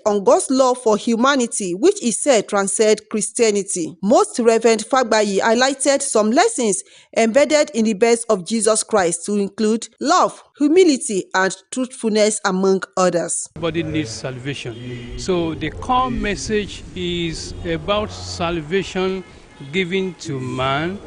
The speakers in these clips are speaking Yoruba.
on God's love for humanity, which he said transcends Christianity. Most Reverend Fagbayi highlighted some lessons embedded in the birth of Jesus Christ to include love, humility, and truthfulness, among others. Everybody needs salvation. So the core message is about salvation given to man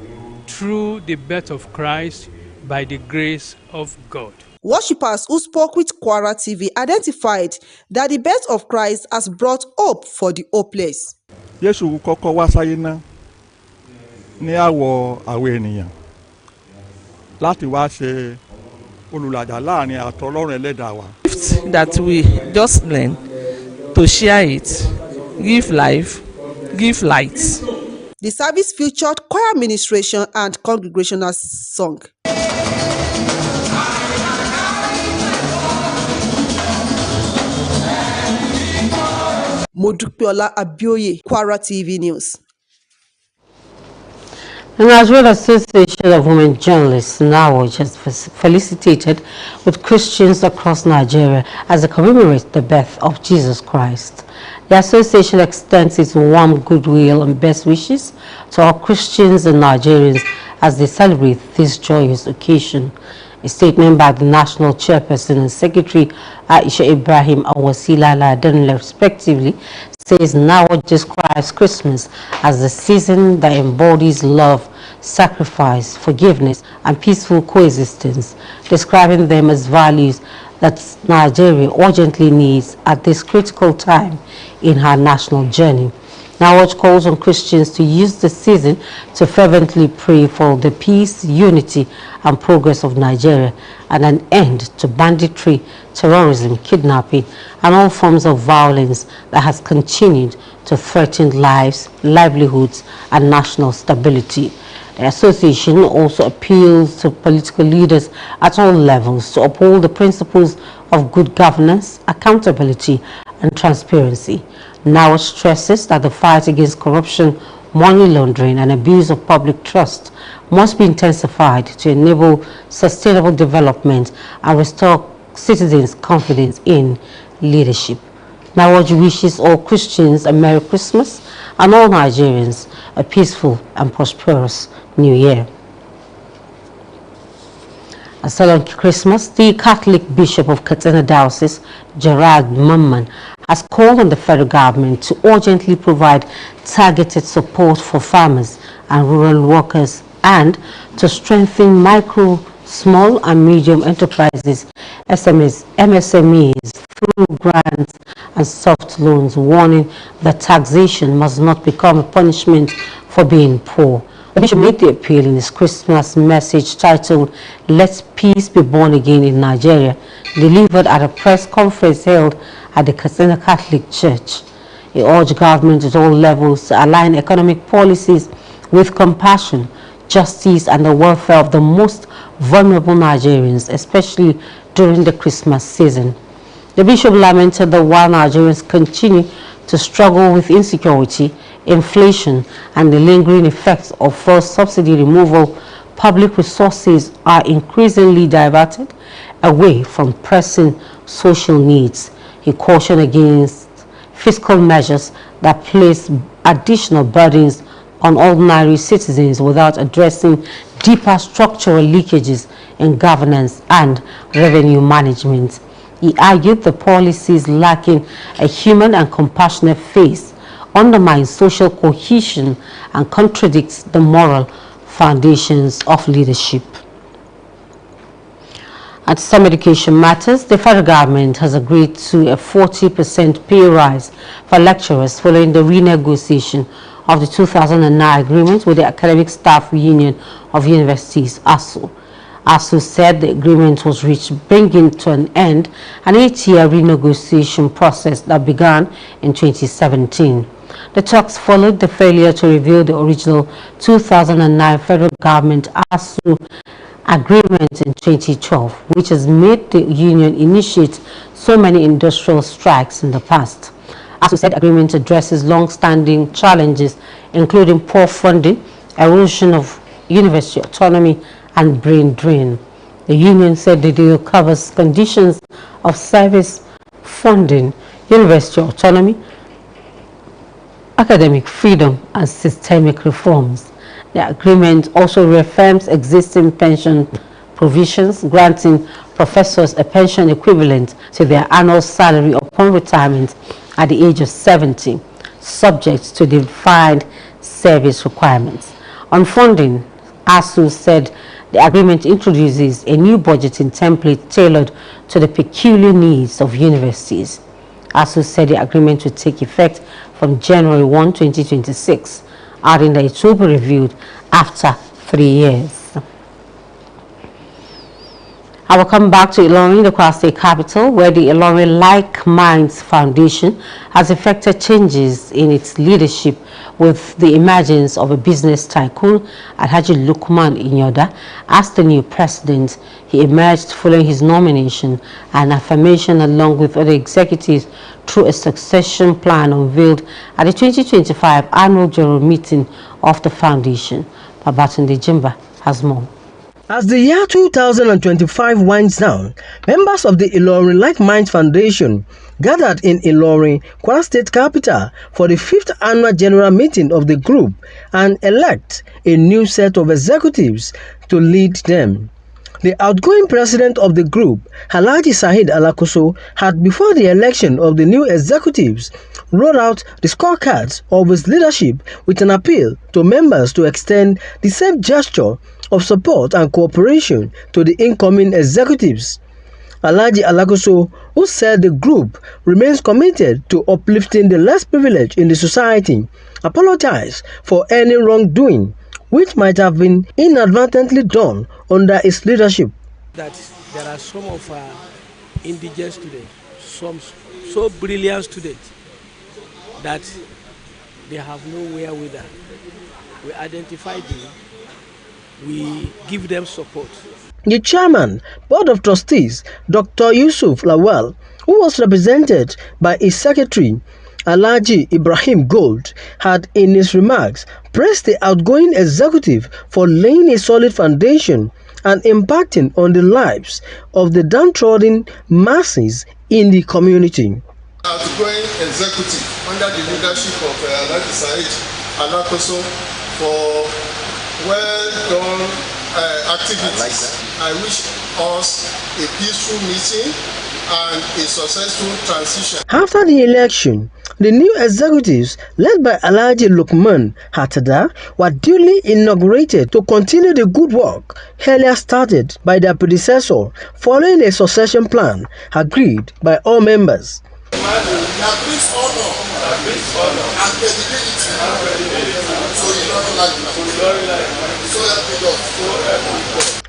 through the birth of Christ by the grace of God. Worshippers who spoke with Kwara TV identified that the birth of Christ has brought hope for the hopeless. Jésù kọ́kọ́ wá sáyé náà ní àwọ̀ àwọn ènìyàn láti wá ṣe olùlàjà láàrin àtọlọ́run ẹlẹ́dàá wa. That we just learn to share it, give life, give light. The service featured choir ministration and congregational song. Modukpiola Abioye, Kwara TV News. The Nigerian Association of Women Journalists, NAWJ, has felicitated with Christians across Nigeria as they commemorate the birth of Jesus Christ. The association extends its warm goodwill and best wishes to all Christians and Nigerians as they celebrate this joyous occasion. A statement by the National Chairperson and Secretary Aisha Ibrahim and Wasila Laden, respectively, says NAWJ describes Christmas as the season that embodies love, sacrifice, forgiveness, and peaceful coexistence, describing them as values that Nigeria urgently needs at this critical time in her national journey. NAWJ calls on Christians to use the season to fervently pray for the peace, unity, and progress of Nigeria and an end to banditry, terrorism, kidnapping, and all forms of violence that has continued to threaten lives, livelihoods, and national stability. The association also appeals to political leaders at all levels to uphold the principles of good governance, accountability, and transparency. NAWJ stresses that the fight against corruption, money laundering, and abuse of public trust must be intensified to enable sustainable development and restore citizens' confidence in leadership. NAWJ wishes all Christians a Merry Christmas and all Nigerians a peaceful and prosperous New Year. As on Christmas, the Catholic Bishop of Katsina Diocese, Gerard Mumman, has called on the federal government to urgently provide targeted support for farmers and rural workers and to strengthen micro, small and medium enterprises, MSMEs, through grants and soft loans, warning that taxation must not become a punishment for being poor. The Bishop made the appeal in his Christmas message titled, "Let Peace Be Born Again in Nigeria," delivered at a press conference held at the Katsina Catholic Church. He urged government at all levels to align economic policies with compassion, justice, and the welfare of the most vulnerable Nigerians, especially during the Christmas season. The Bishop lamented that while Nigerians continue to struggle with insecurity, inflation, and the lingering effects of fuel subsidy removal, public resources are increasingly diverted away from pressing social needs. He cautioned against fiscal measures that place additional burdens on ordinary citizens without addressing deeper structural leakages in governance and revenue management. He argued the policies lacking a human and compassionate face undermines social cohesion and contradicts the moral foundations of leadership. At some education matters, the federal government has agreed to a 40% pay rise for lecturers following the renegotiation of the 2009 agreement with the Academic Staff Union of Universities, ASU. ASU said the agreement was reached, bringing to an end an 8-year renegotiation process that began in 2017. The talks followed the failure to reveal the original 2009 federal government ASU agreement in 2012, which has made the union initiate so many industrial strikes in the past. ASU said the agreement addresses long-standing challenges, including poor funding, erosion of university autonomy, and brain drain. The union said the deal covers conditions of service, funding, university autonomy, academic freedom, and systemic reforms. The agreement also reaffirms existing pension provisions, granting professors a pension equivalent to their annual salary upon retirement at the age of 70, subject to defined service requirements. On funding, ASU said the agreement introduces a new budgeting template tailored to the peculiar needs of universities. ASU said the agreement will take effect from January 1, 2026, adding that it will be reviewed after 3 years. I will come back to Ilorin, the Kwara State capital, where the Ilorin Like Minds Foundation has effected changes in its leadership with the emergence of a business tycoon, Alhaji Lukman Inyoda, as the new president. He emerged following his nomination and affirmation along with other executives through a succession plan unveiled at the 2025 annual general meeting of the foundation. Babatunde Jimba has more. As the year 2025 winds down, members of the Ilorin Like Minds Foundation gathered in Ilorin, Kwara State capital, for the 5th annual general meeting of the group and elect a new set of executives to lead them. The outgoing president of the group, Alhaji Saheed Alakoso, had before the election of the new executives wrote out the scorecards of his leadership with an appeal to members to extend the same gesture of support and cooperation to the incoming executives. Alhaji Alakoso, who said the group remains committed to uplifting the less privileged in the society, apologized for any wrongdoing which might have been inadvertently done under his leadership. That there are some of our indigent students, some so brilliant students, that they have no wherewithal. We identify them, we give them support. The chairman, Board of Trustees, Dr. Yusuf Lawal, who was represented by his secretary, Alhaji Ibrahim Gold, had in his remarks praised the outgoing executive for laying a solid foundation and impacting on the lives of the downtrodden masses in the community. Outgoing executive under the leadership of Alhaji Saheed Alakoso for well done activities. I wish us a peaceful meeting and a successful transition. After the election, the new executives, led by Alhaji Lukman Hatada, were duly inaugurated to continue the good work earlier started by their predecessor, following a succession plan agreed by all members.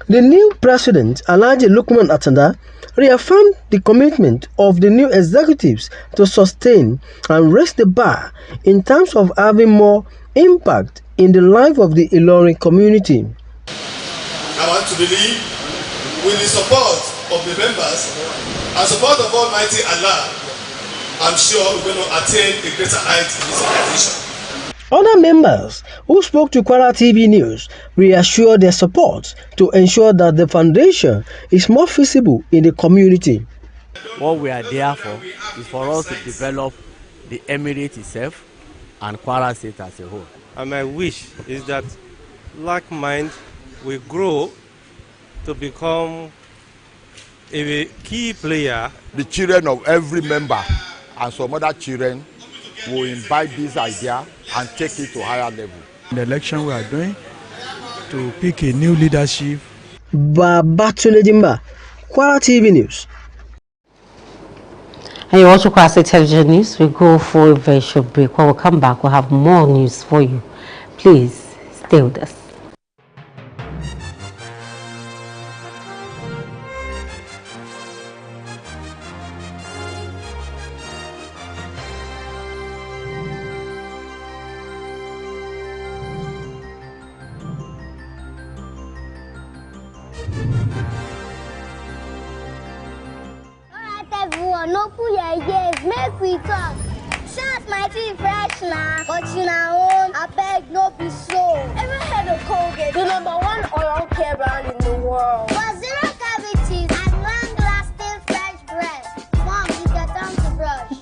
The new president, Alhaji Lukman Hatada, reaffirmed the commitment of the new executives to sustain and raise the bar in terms of having more impact in the life of the Ilorin community. I want to believe, with the support of the members and support of Almighty Allah, I'm sure we're going to attain a greater height in this organization. Other members who spoke to Kwara TV News reassured their support to ensure that the foundation is more visible in the community. What we are there for is for us to develop the emirate itself and Kwara State as a whole. And my wish is that Like Mind will grow to become a key player. The children of every member and some other children will imbibe this idea and take it to higher level. The election we are doing to pick a new leadership. Babatunde Jimba, Kwara TV News. And you watch Kwara State Television News. We go for a very short break. When we come back, we'll have more news for you. Please stay with us. No put your ears, make we talk. Shout my teeth fresh now, but you know, I beg no be so. Ever heard of Colgate, the #1 oral care brand in the world? For zero cavities and long-lasting fresh breath. Mom, you get time to brush.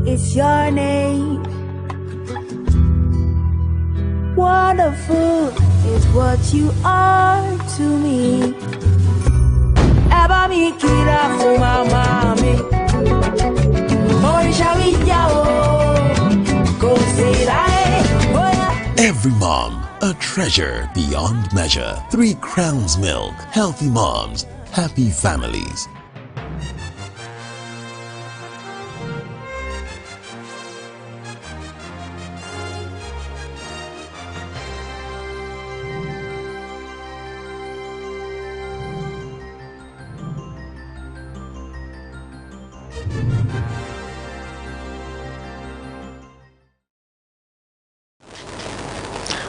it's your name. Wonderful is what you are to me. Eba mi kira fún mama mi. Orisha mi yao, kò sí láé, bóyá. Every mom, a treasure beyond measure. 3 Crowns Milk. Healthy moms, happy families.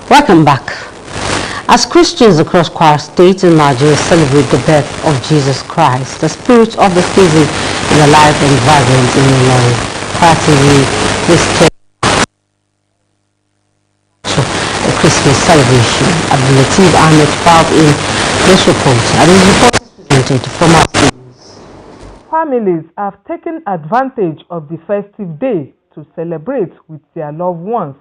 Welcome back. As Christians across Kwara State and Nigeria celebrate the birth of Jesus Christ, the spirit of the season is alive and vibrant in Ilorin. Kwara TV visited a Christmas celebration. Abdulateef Ahmed filed in this report, and his report is presented from our students. Families have taken advantage of the festive day to celebrate with their loved ones,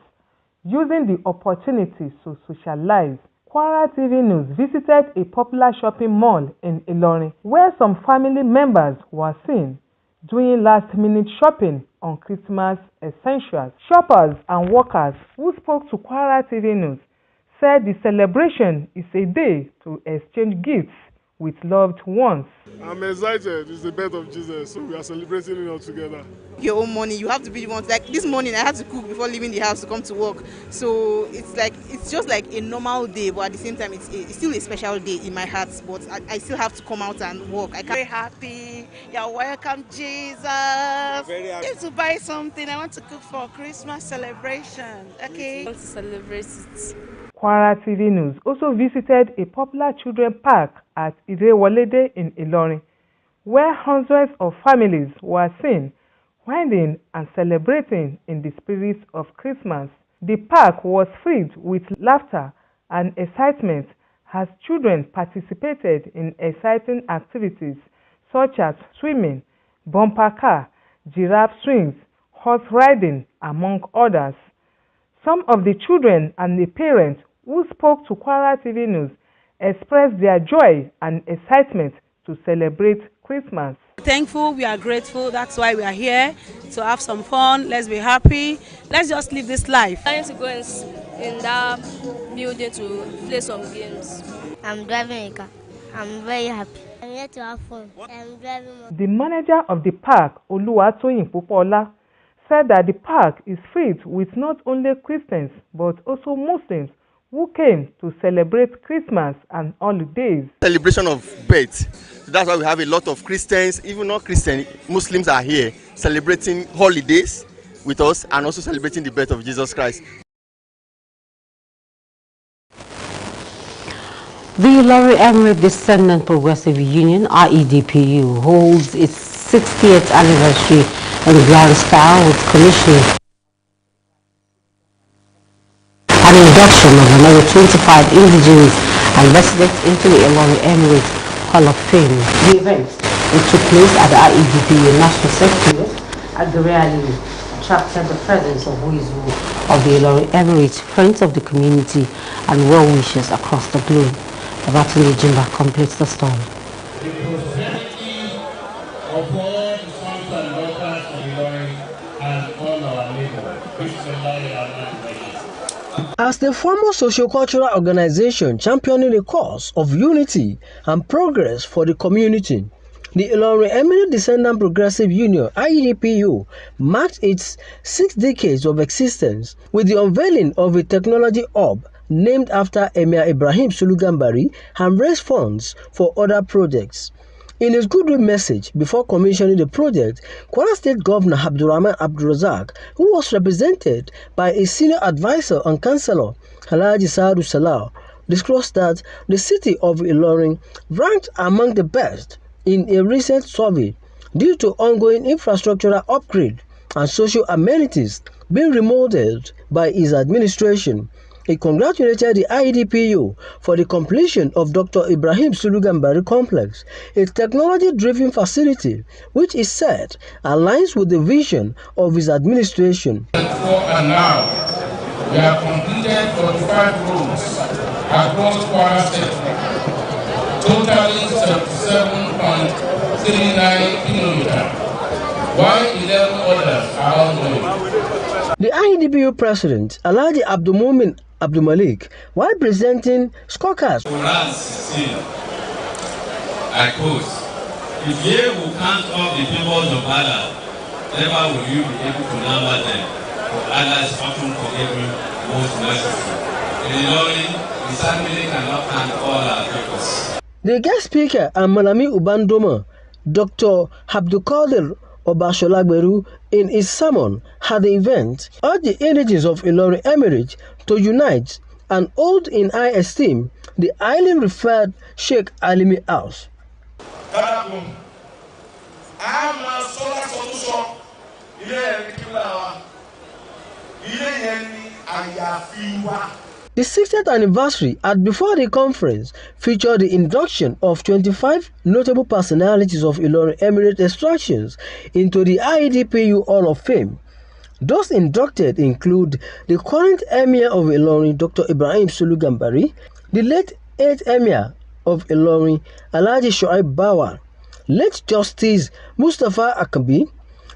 using the opportunity to socialize. Kwara TV News visited a popular shopping mall in Ilorin, where some family members were seen doing last-minute shopping on Christmas essentials. Shoppers and workers who spoke to Kwara TV News said the celebration is a day to exchange gifts with loved ones. I'm excited. It's the birth of Jesus, so we are celebrating it all together. Your own money, you have to be the one. Like this morning, I had to cook before leaving the house to come to work. So it's just like a normal day, but at the same time, it's still a special day in my heart. But I still have to come out and work. I can't. Very happy. You're welcome, Jesus. Very happy. I need to buy something. I want to cook for Christmas celebration. Okay. I want to celebrate it. Kwara TV News also visited a popular children park at Irewolede in Ilorin, where hundreds of families were seen winding and celebrating in the spirit of Christmas. The park was filled with laughter and excitement as children participated in exciting activities such as swimming, bumper car, giraffe swings, horse riding, among others. Some of the children and the parents who spoke to Kwara TV News expressed their joy and excitement to celebrate Christmas. Thankful, we are grateful. That's why we are here to have some fun. Let's be happy. Let's just live this life. I need to go in that building to play some games. I'm driving a car. I'm very happy. I'm here to have fun. I'm driving. The manager of the park, Oluwatoyin Popola, said that the park is filled with not only Christians but also Muslims who came to celebrate Christmas and holidays. Celebration of birth. That's why we have a lot of Christians, even not Christian, Muslims are here celebrating holidays with us and also celebrating the birth of Jesus Christ. The Ilorin Emirate Descendant Progressive Union, IEDPU, holds its 60th anniversary in grand style with commissioning and induction of another 25 indigenous and residents into the Ilorin Emirate Hall of Fame. The event, which took place at the IEDPU National Secretariat at the Reality, attracted the presence of who is who of the Ilorin Emirate, friends of the community, and well-wishers across the globe. Babatunde Jimba completes the story. As the former socio-cultural organization championing the cause of unity and progress for the community, the Ilorin Emirate Descendant Progressive Union (IEDPU) marked its 6 decades of existence with the unveiling of a technology hub named after Emir Ibrahim Sulugambari and raised funds for other projects. In his goodwill message before commissioning the project, Kwara State Governor Abdulrahman Abdulrazak, who was represented by a senior advisor and councillor, Alhaji Saadu Salah, disclosed that the city of Ilorin ranked among the best in a recent survey due to ongoing infrastructural upgrade and social amenities being remodeled by his administration. He congratulated the IEDPU for the completion of Dr. Ibrahim Sulu Gambari Complex, a technology-driven facility which he said aligns with the vision of his administration. Before and now, we have completed 45 roads across Kwara State, totaling 77.39 kilometers, while 11 others are ongoing. The IEDPU president, Alhaji Abdulmumin Abdul Malik, while presenting scorecards. Quran 16, I quote, "If ye will count up the peoples of Allah, never will you be able to number them, for Allah is often forgiving, most merciful." In the Lord, the family cannot count all our peoples. The guest speaker and Malami Ubandoma, Dr. Abdulkadir Obasholagberu, in his sermon at the event, urged the indigenes of Ilorin Emirate to unite and hold in high esteem the highly revered Sheikh Alimi House. The 60th anniversary at before the conference featured the induction of 25 notable personalities of Ilorin Emirate extractions into the IEDPU Hall of Fame. Those inducted include the current Emir of Ilorin, Dr. Ibrahim Sulu Gambari, the late 8th Emir of Ilorin, Alhaji Shoaib Bawa, late Justice Mustafa Akabi,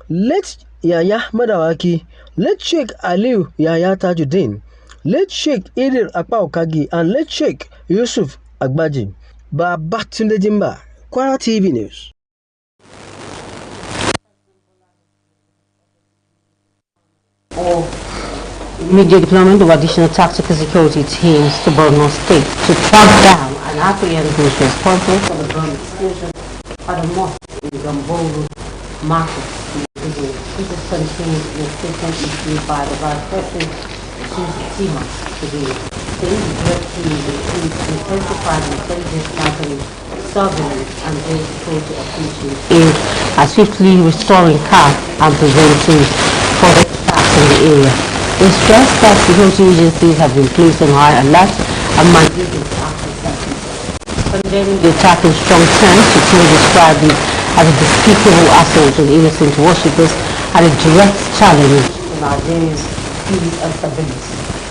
late Yahya Madawaki, late Sheikh Aliu Yahya Tajuddin, late Sheikh Idir Akpaokagi, and late Sheikh Yusuf Agbaji. Babatunde Jimba, Kwara TV News. Immediate deployment of additional tactical security teams to Borno State to track down and apprehend those responsible for the bomb explosion at a mosque in Gamboru Market. This is contained in a statement issued by the Vice President Tima today, saying the direct team includes intensified intelligence gathering, surveillance and air security operations aimed at swiftly restoring calm and preventing further attacks in the area. They stress that security agencies have been placed on high alert and mandated to act decisively. Condemning the attack in strong terms, Tima described it as a despicable assault on innocent worshippers and a direct challenge to Nigeria's peace and stability,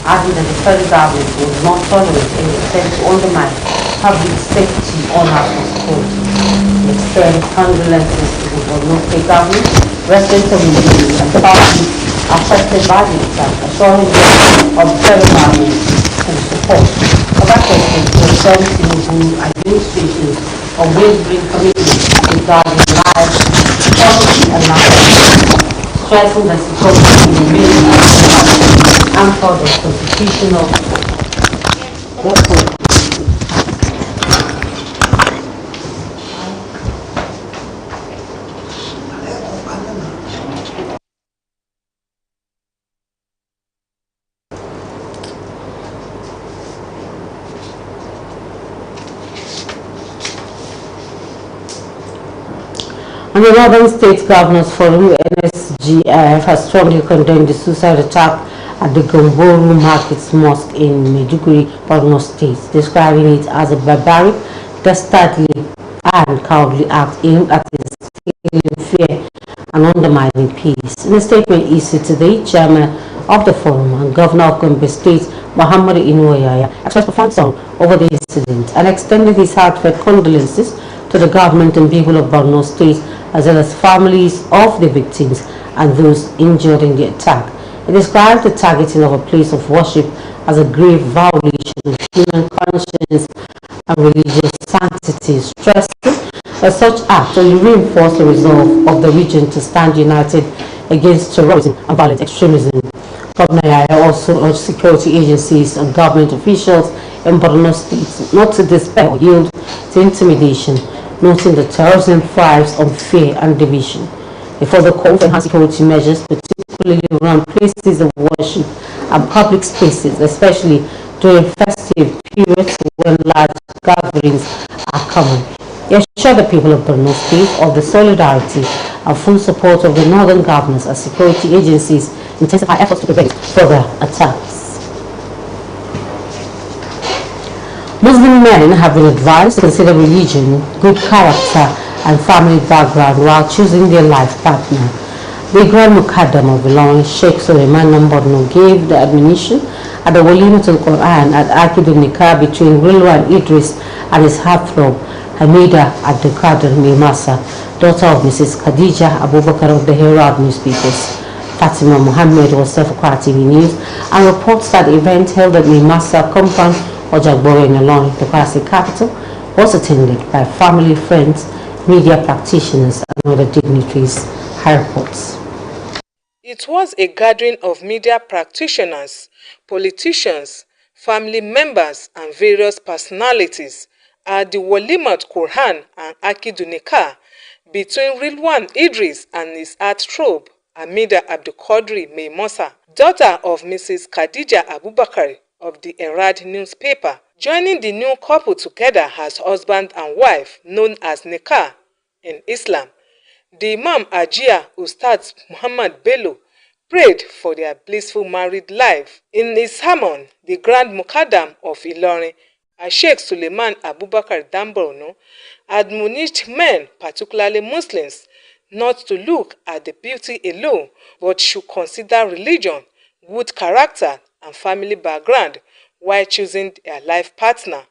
adding that the federal government will not tolerate any attempt to undermine public safety or national security. They extend condolences to the Borno State government, residents of Nigeria and parties affected by the attack, assuring them of federal government and support. Other questions concern Tinubu administration's unwavering commitment regarding lives, property and national, stressing that security remains and for the constitutional reform. And the Northern State Governors Forum, NSGF, has strongly condemned the suicide attack at the Gamboru Markets Mosque in Maiduguri, Borno State, describing it as a barbaric, dastardly and cowardly act aimed at instilling fear and undermining peace. In a statement issued today, Chairman of the Forum and Governor of Gombe State, Muhammad Inuoyaya, expressed profound sorrow over the incident and extended his heartfelt condolences to the government and people of Borno State, as well as families of the victims and those injured in the attack. It described the targeting of a place of worship as a grave violation of human conscience and religious sanctity, stressing that such acts will reinforce the resolve of the region to stand united against terrorism and violent extremism. Governor Yaya also urged security agencies and government officials in Borno State not to despair or yield to intimidation, noting that terrorism thrives on fear and division. They further call for enhanced security measures, particularly around places of worship and public spaces, especially during festive periods when large gatherings are common. They assure the people of Borno State of the solidarity and full support of the northern governors as security agencies intensify efforts to prevent further attacks. Muslim men have been advised to consider religion, good character and family background while choosing their life partner. The Grand Muqaddam of Ilorin, Sheikh Suleiman Nambodno, gave the admonition at the Walimatul Quran at Akidul Nikah between Rilwan Idris and his heartthrob, Hamida Abdelkader Mimasa, daughter of Mrs. Khadija Abubakar of the Herald newspapers. Fatima Muhammad was there for Kwara TV News and reports that the event held at Mimasa compound Ojagboro in Ilorin, the Kwara State capital, was attended by family, friends, media practitioners and other dignitaries. High reports. It was a gathering of media practitioners, politicians, family members and various personalities at the Walimat Quran and Akidu Nikah between Rilwan Idris and his heartthrob, Amida Abdulkadri Meimosa, daughter of Mrs. Khadija Abubakar of the Herald newspaper, joining the new couple together as husband and wife, known as Nikah in Islam. The Imam Ajia Ustaz Muhammad Bello prayed for their blissful married life. In his sermon, the Grand Muqaddam of Ilorin, Sheikh Suleiman Abubakar Damborno, admonished men, particularly Muslims, not to look at the beauty alone, but should consider religion, good character, and family background while choosing their life partner.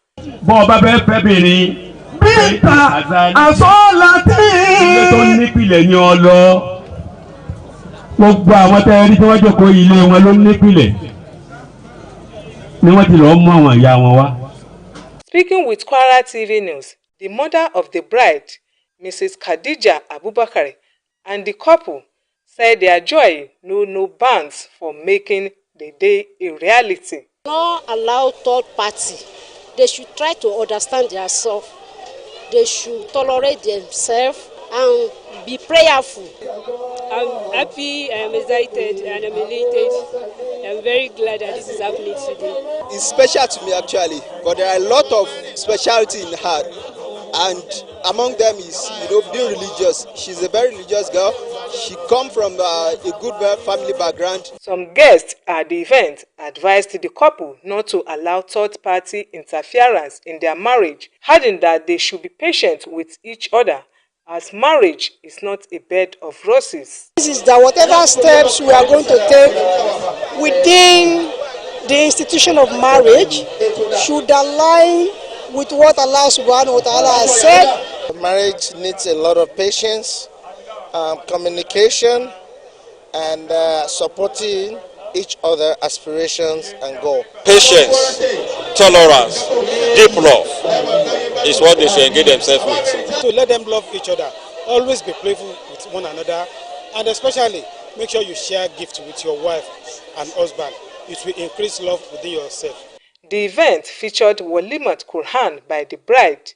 Bíntà àsọ́láti. Ilé tó nípìlẹ̀ ni ọ lọ. Gbogbo àwọn tẹ́rí tí wọ́n jókòó ilé wọn ló nípìlẹ̀. Ni wọ́n ti lọ́ọ́ mú àwọn ìyá wọn wá. Speaking with Kwara TV News, the mother of the bride, Mrs. Khadija Abubakar, and the couple said their joy knew no bounds for making the day a reality. Not allow third party. They should try to understand themselves. They should tolerate themselves and be prayerful. I'm happy, I'm excited, and I'm elated. I'm very glad that this is happening today. It's special to me actually, but there are a lot of speciality in her, and among them is being religious. She's a very religious girl. She comes from a good family background. Some guests at the event advised the couple not to allow third-party interference in their marriage, adding that they should be patient with each other, as marriage is not a bed of roses. This is that whatever steps we are going to take within the institution of marriage should align with what Allah subhanahu wa ta'ala has said. Marriage needs a lot of patience, communication, and supporting each other aspirations and goals. Patience, tolerance, deep love is what they should engage themselves with. To let them love each other, always be playful with one another, and especially make sure you share gifts with your wife and husband. It will increase love within yourself. The event featured Walimat Quran by the bride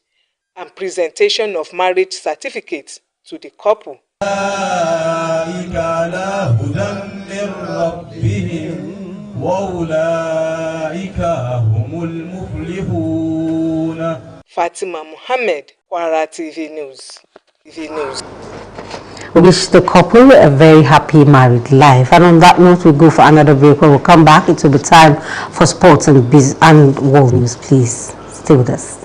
and presentation of marriage certificates to the couple. Fatima Muhammad, Kwara TV News. We wish the couple a very happy married life. And on that note, we'll go for another break. When we come back, it will be time for sports and world news. Please stay with us.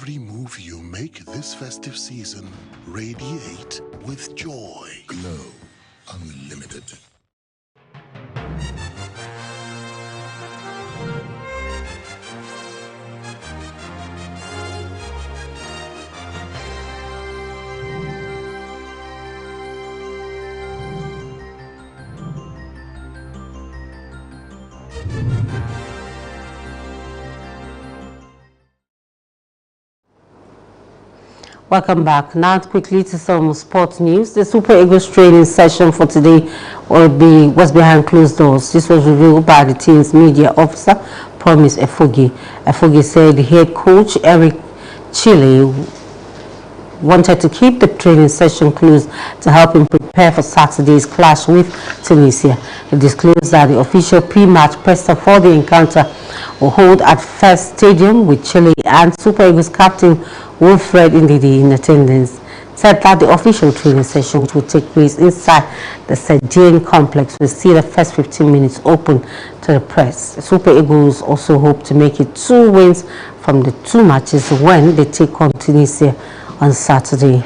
every move you make this festive season radiate with joy. Glow Unlimited. Welcome back. Now quickly to some sports news. The Super Eagles training session for today was behind closed doors. This was revealed by the team's media officer, Promise Efogi. Efogi said the head coach, Eric Chile, wanted to keep the training session closed to help him prepare for Saturday's clash with Tunisia. He disclosed that the official pre-match presser for the encounter will hold at First Stadium with Chile and Super Eagles captain Wilfred Ndidi in attendance. Said that the official training session, which will take place inside the Sedian complex, will see the first 15 minutes open to the press. The Super Eagles also hope to make it 2 wins from the 2 matches when they take on Tunisia on Saturday.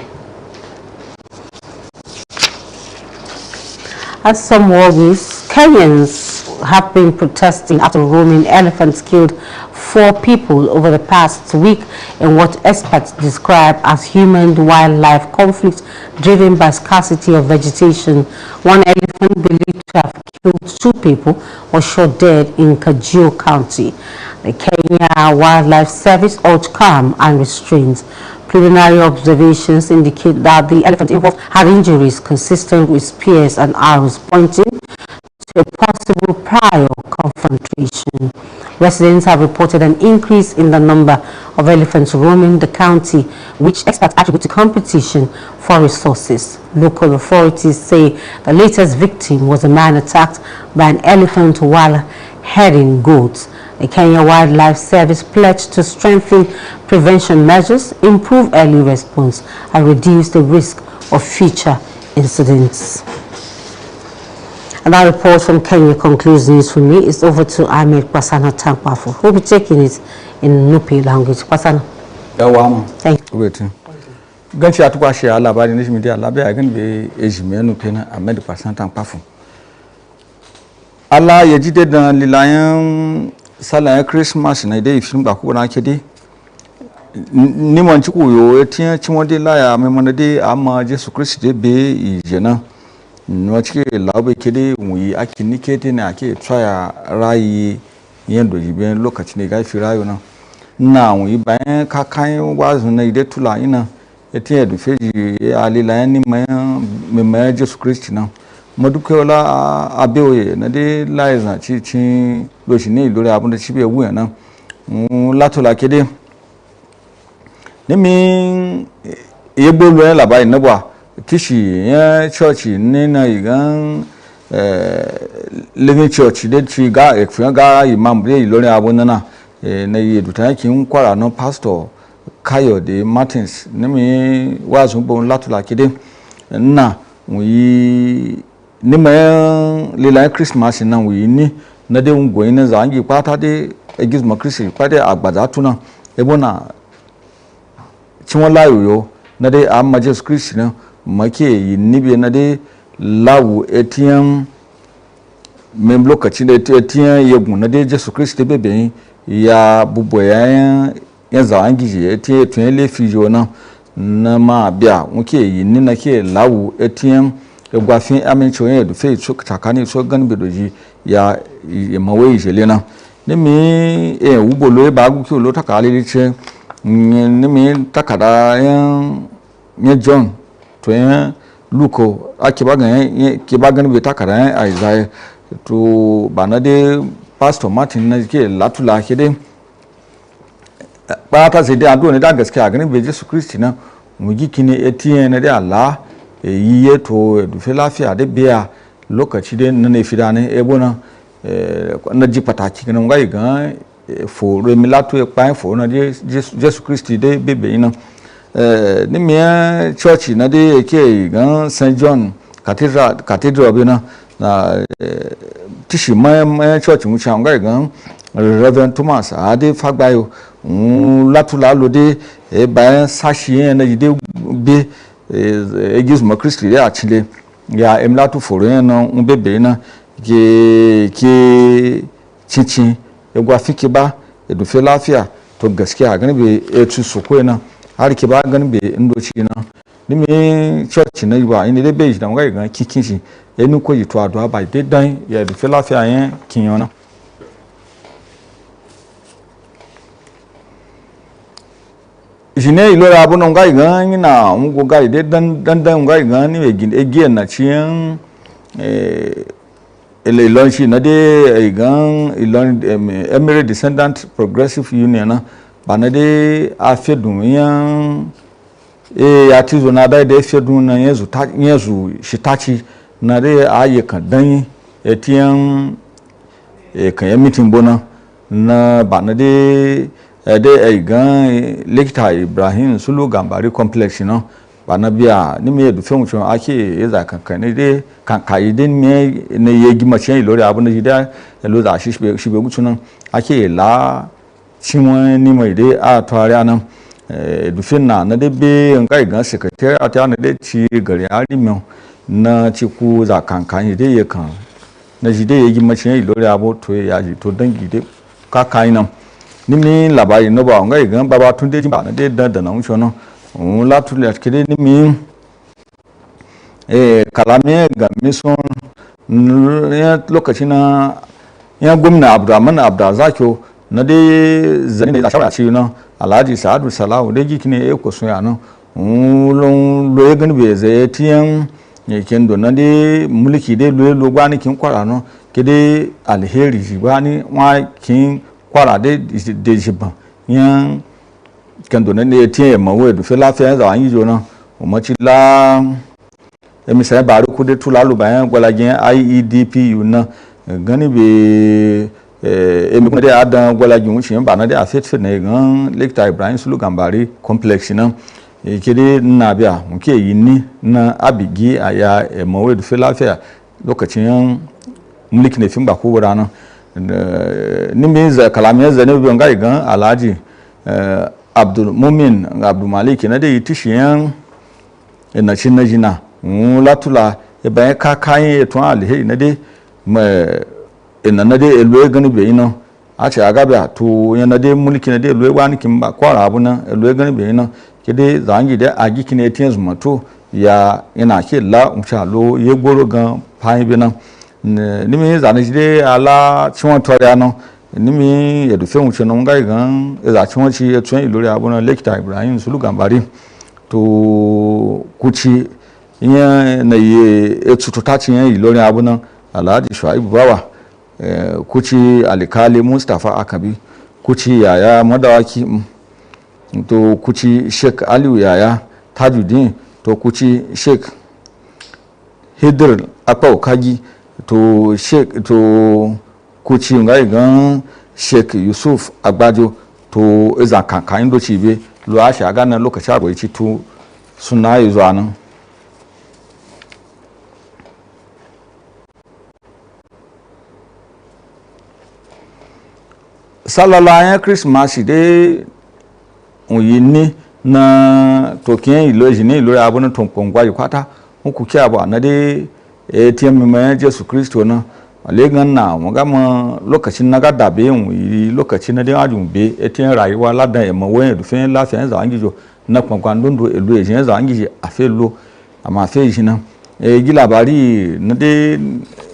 At some world news, Kenyans have been protesting after roaming elephants killed 4 people over the past week in what experts describe as human-wildlife conflict driven by scarcity of vegetation. One elephant believed to have killed 2 people was shot dead in Kajiado County. The Kenya Wildlife Service urged calm and restraint. Preliminary observations indicate that the elephant involved had injuries consistent with spears and arrows, pointing to a possible prior confrontation. Residents have reported an increase in the number of elephants roaming the county, which experts attribute to competition for resources. Local authorities say the latest victim was a man attacked by an elephant while herding goats. The Kenya Wildlife Service pledged to strengthen prevention measures, improve early response, and reduce the risk of future incidents. And that report from Kenya concludes news for me. It's over to Ahmed Kwasana Tankwafu, who will be taking it in Nupi language. Kwasana. Thank you. Wait. Ganchi atukwa share labari nishi media labe agan be ejime Nupi na Ahmed Kwasana Tankwafu. Allah yejide dan lilayan sala Christmas na ide ifin ba ku na kede ni mon chiku yo etia chimode la ya memona de ama Jesus Christ de be ijena no chike labe kede muyi akini kete na ake tsaya rayi yendo jiben lokaci ne ga firayo na muyi bayan kakan wazu na ide tula ina etia du feji alila ni me Jesus Christ na madukola abeoye na de laiza chi loshi ne lori abun da chibe wuya nan latola kede ne mi yegbolo labai na bwa kishi ya church ne na igan living church de chi ga ekfun ga imam de lori abun na na yeduta kin kwara no pastor Kayode Martins ne mi wazu bon latola kede na wi ni ma lila Christmas na wi ni na de ngo ina zangi kwata de egizmo Christmas kwade agbaza tuna ebona chinwala yoyo na de amma Jesus Christ na make yinibe na de lawu etiam mem lokaci da etiam yegun na de Jesus Christ bebe ya bubo ya zangi je etiam tun le fijo na ma bia muke yini na ke lawu etiam egwafin amincho yen do fe so takani so gan bedoji ya mawe jelena ne mi ubolo e bagu ki lo takale liche ne mi takada yan John to yan Luko akibagan be takada Isaiah to banade Pastor Martin na ke latula kede ba ta sai da ado ne da gaskiya ganin be Jesus Christ na mu gikine etien na da Allah yiye to du fe lafiya da biya lokaci da na fida ne ebona na ji pataki kan ngai ga fo re milato e pa fo na Jesus Christ de bebe ina ni me church na de ke ga St John cathedral bina na tishi ma church mu cha ngai ga Reverend Thomas ade fagbayo latula lode ba sashi na yide be egizmo Christi ya chile ya emlatu foro na mbebe na ke cincin egwa fiki ba edufe lafiya to gaskiya ganin be etu soko na har ke ba ganin be indoci na nimi church na yiwa ini de beji na mga gan kikin shi enu ko yito ado aba de dan ya edufe lafiya yen kinyo na jine ilora abu no ngai gan na ngo gai de dan ngai gan ni egi na chien ele launch na de gan ilon Emirate Descendant Progressive Union na banade afedun yan atizo na da afedun na yezu shitachi na de aye kan dan etian kan meeting bona na banade gan Lekta Ibrahim Sulu Gambari complex no banabia ni me du femu chon ake eza kankan ne de kankai de me ne yegi machin lori abu ne jida lo za shibe gutsunan ake la chinwa ni mai de a tware anan du finna na de be ngai gan secretary ata na de ci gari ari me na ci ku za kankan de ye kan na jide yegi machin lori abu to ya ji to dangi de kakai nan nimi labari no ba ngai gan baba tunde ba na de dan na unshono la tulia kede nimi kalame ga mison ya lokaci na ya gwamna Abdurrahman Abdazakio na de zane da shawara ci na Alhaji Sa'adu Salahu de gikine ko sun ya no lo ya gani be zai tiyan yake ndo na de mulki de lo gwani kin kwara no kede alheri jibani wa kin kwara de jiban yan kando ne tie mawe du fela fe za anyi jona o machi la emisa ba ru ku de tula lu bayan gwala gen IEDPU na gani be emi ko de adan gwala gen shi ba na de afet na gan Lekta Ibrahim Sulu Gambari complex na kede na bia muke yini na abigi aya mawe du fela fe lokacin mulki ne fin ba ko wurana ni me za kalamiya za ne bi ngai gan Alhaji Abdul Mumin Abdul Malik na dai tishiyan na cin na jina latula e bayan ka kayan to alheri na dai ina na dai elwe gani be ino a ce aga ba to yana dai mulki na dai elwe wani kin ba kwara abu na elwe gani be ino ke dai zangi dai agi kin etin zuma to ya ina ke la umsha lo ye goro gan fayin be nan ni me zane dai ala ciwon toriya no nimi ya dufe mu chenon ngai gan eza chonchi etwen ilori abuna Lekta Ibrahim Sulu Gambari to kuchi nya na ye etutu tachi nya ilori abuna Alhaji Shuaibu Bawa kuchi Alikali Mustafa Akabi kuchi yaya Madawaki to kuchi Sheikh Aliu yaya Tajuddin to kuchi Sheikh Hidr Akpau Kaji to Sheikh to kuchi ngai gan Sheikh Yusuf Agbajo to eza kankan do cibe lo a shaga nan lokaci abu ci to suna yi zuwa nan sallallahu Christmas de oyini na tokin iloji ni ilori abu na tonkongwa yikwata ku ki abu na de ATM mai Jesus Kristo na alegan na magama lokacin na ga dabe yin lokacin na da ajun be etin rayuwa ladan e mawen du fen lafiya za angijo na kwankwan dondo elu e jen za angije afelo ama fe jina gi labari na de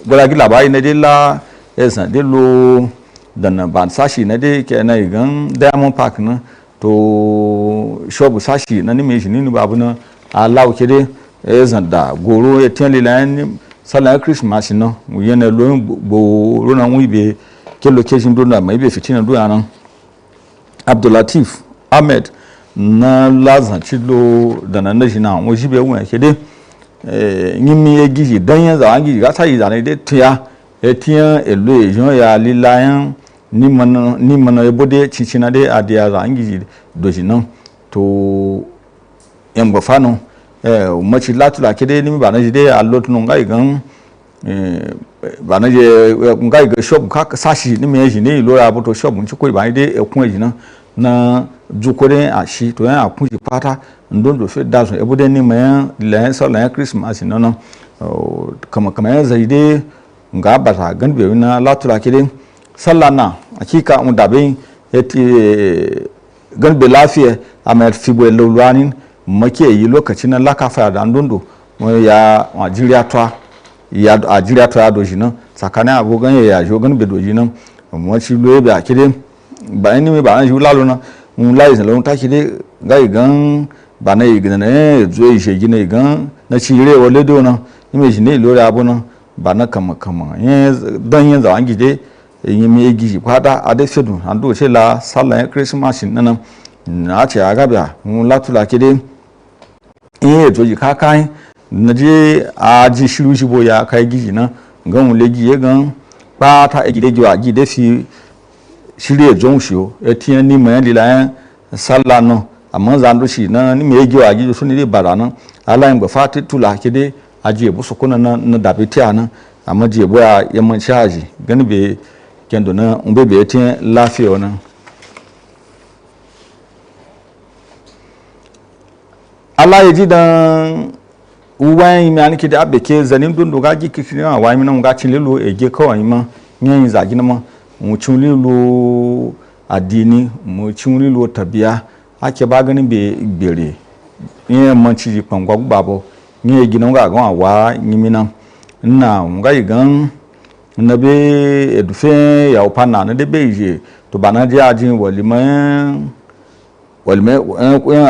gola gi labari na de la esa de lo dan ban sashi na de ke na igan Diamond Park na to shobu sashi na ni me jini ni babu na alawo ke de ezan da goro etin lilan sala Christmas no yene lo bo rona wibe ke location do na mai be fitina do anan Abdulatif Ahmed na lazan chilo da na jina wo jibe won ke de nyimi egiji danyan za angi ga sai za ne de tia etian elo ejon ya lilayan ni mana ebode chichina de adia za angi do jina to yambo fano machi latula kede ni ba na jide allot no ngai gan bana je ngai ga shop ka sashi ni me ji ni lora boto shop mun ci ko ba de ekun ji na jukore a shi to yan akun ji pata ndondo fe dazo e bude ni me le so la Christmas no kama ya zaide nga bata ganbe na latula kide sallah na hakika mun dabe yati ganbe lafiya amal fibo lulwanin make yi lokacin na lakafa da ndondo ya ajiriya to ya doji nan tsakanin abogan ya jogan be doji nan mu ci lobe a kide ba ni me ba an jula lona mun lai zalon ta kide ga gan ba na yi gina ne zo yi shegi ne gan na ci re wale do nan image ne lori abu nan ba na kama dan yin zawan gide yin me giji kwada a da fedu an do ce la sallan Christmas nan na ce a gaba mun latula kide to ji kakai na je a ji shiru shi boya kai giji nan gan mu legi ye gan ba ta gide giwa gide fi shirye jon shiyo etiyan ni mayan lilayan sallah no amma zan do shi na ni me giwa gidi so ni de barana ala yin ba fati tula kide aje bu sukuna na dabitiya nan amma je boya yamman shaji gani be kendo na umbe be etiyan lafiya nan Allah ya ji dan uwan mi an kida abeke zanin dondo ga gi kikina wa mi nan ga cin lilo ege kawai ma yin zagi na ma mu cin lilo addini mu cin lilo tabiya ake ba ganin be gbere yin man ci pangwa babo yin egi nan ga wa yimi nan na nga igan na be edufe ya opana na de beje to banaje ajin walima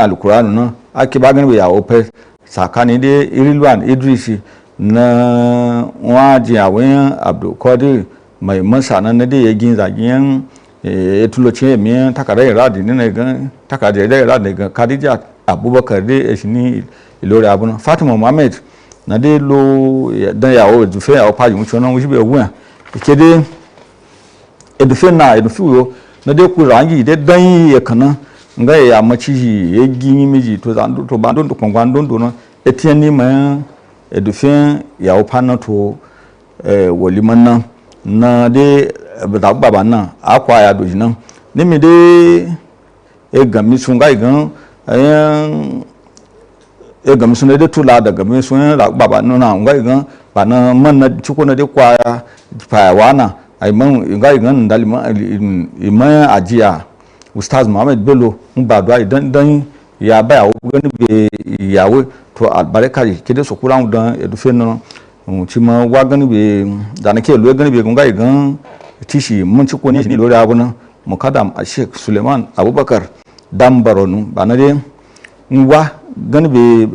alquran na ake ba ganin be ya ope sakani de irilwan idrisi na waji awin abdul qadir mai masana na de yagin zagiyan etuloche mi takada iradi ne gan takada iradi gan kadija abubakar de eshini ilori abuna fatima muhammad na de lo dan yawo edufe yawo paji mucho na wuji be wuan ikede edufe yo na de ku rangi de dan ye kana nga ya machi ye gini meji to zando to bandon to kongwando no etieni ma edufe yawo pana to woliman na de baba na akwa ya doji na ni mi de egami sunga igan egami sunne de tula daga mi sun baba na nga igan bana man na chuko na de kwa pa wana ai man nga igan dalima ima ajia ustaz Muhammad Bello mbadwa dan ya ba yawo gani be yawo to albarka kide so kuran dan edufe no ci ma wa gani be dan ke lo gani be nga igan tishi mun ci ko ne lori abuna mukadam Sheikh Suleiman Abubakar dambaronu banade nwa gani be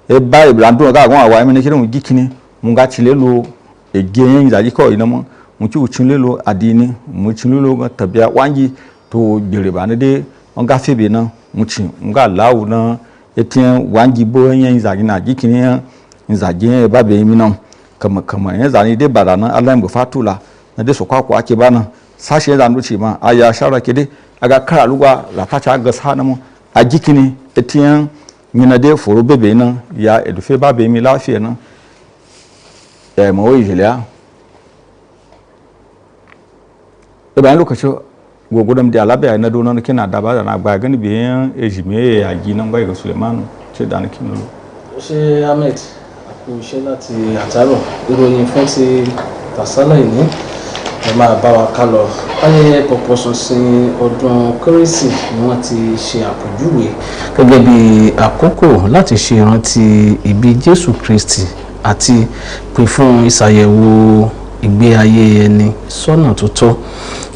e ba ibrando ga gon awa mi ne kire mu gikini mu ga ci lelo egeyen zaji ko ina mu ci ucin lelo adini mu ci lelo ga tabiya wangi to gere banade on ga febe na mu ci nga lawu na etien wangi bo yen zaji na gikini zaji ba be mi na kama yen zani de barana Allah mu fatula na de sokwa ko ake bana sashe da nduci ma aya shara kede aga kara lugwa la tacha ga sana mu a gikini etiyan mina de foro bebe na ya edufe ba be mi lafiya na mo yi jeliya e ba lokacin gogodam da alabiya na dono kina da ba na gba gani be ejime ya gi na ngba ga Suleiman ce da na kinu ṣe Ahmed ko ṣe láti àtàrọ ìròyìn fún ti tasala ini ẹ máa bá wa ká lọ ayẹyẹ pọ̀pọ̀ ṣinṣin ọdún kérésì ni wọ́n ti ṣe àpèjúwe gẹ́gẹ́ bí àkókò láti ṣe ìrántí ìbí Jésù Kristi àti pè fún ìṣàyẹ̀wò ìgbé ayé ẹni sọ́nà tó tọ́.